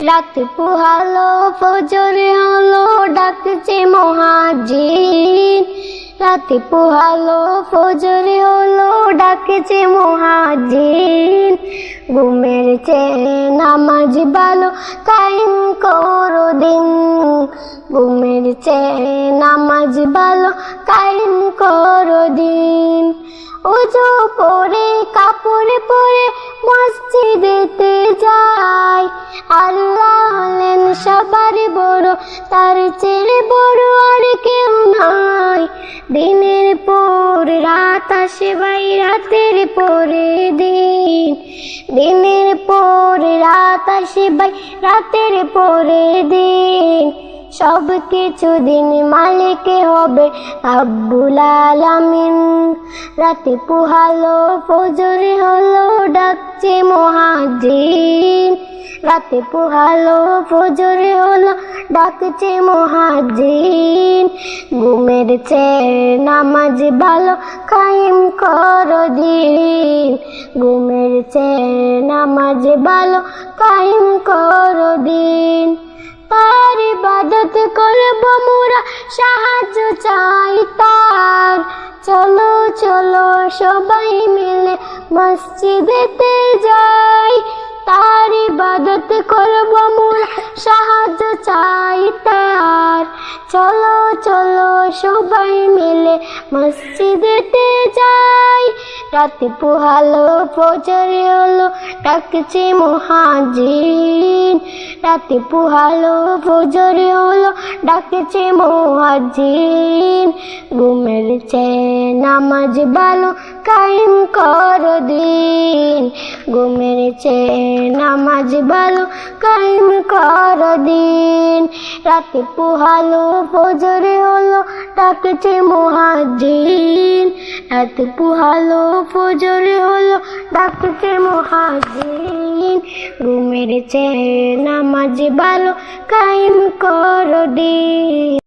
রাত পোহালো ফজর হলো ডাকছে মুয়াজ্জিন। রাত পোহালো ফজর হলো ডাকছে মুয়াজ্জিন। ঘুমের চেয়ে নামাজ ভালো কায়েম করো দিন। ঘুমের চেয়ে নামাজ ভালো কায়েম করো দিন। ওযু পরে কাপড় পরে মসজিদেতে যায়। আল্লাহ হলেন সবার বড়, তার চেয়ে বড় আর কেউ নাই। দিনের পর রাত আসে ভাই, রাতের পরে দিন। দিনের পর রাত আসে ভাই, রাতের পরে দিন। সব কিছু দিন মালিক হবে রব্বুল আলামিন। রাতে পোহালো ফজর হলো ডাকছে মুয়াজ্জিন। রাতে পোহালো ফজর হলো ডাকছে মুয়াজ্জিন। ঘুমের চেয়ে নামাজ ভালো কায়েম করো দিন। ঘুমের চেয়ে নামাজ ভালো কায়েম করো দিন। তার ইবাদত করব মোরা, সাহায্য চাই তার। চলো চলো সবাই মিলে মসজিদেতে যাই। তার ইবাদত করব মোরা, সাহায্য চাই তার। চলো চলো সবাই মিলে মসজিদেতে যাই। রাত পোহালো ফজর হলো ডাকছে মুয়াজ্জিন। রাত পোহালো ফজর হলো ডাকছে মুয়াজ্জিন। ঘুমের চেয়ে নামাজ ভালো কায়েম করো দিন। ঘুমের চেয়ে নামাজ ভালো কায়েম করো দিন। রাত পোহালো ফজর হলো ডাকছে মুয়াজ্জিন। রাত পোহালো ফজর হলো ডাকছে মুয়াজ্জিন। ঘুমের চেয়ে নামাজ ভালো কায়েম করো দিন।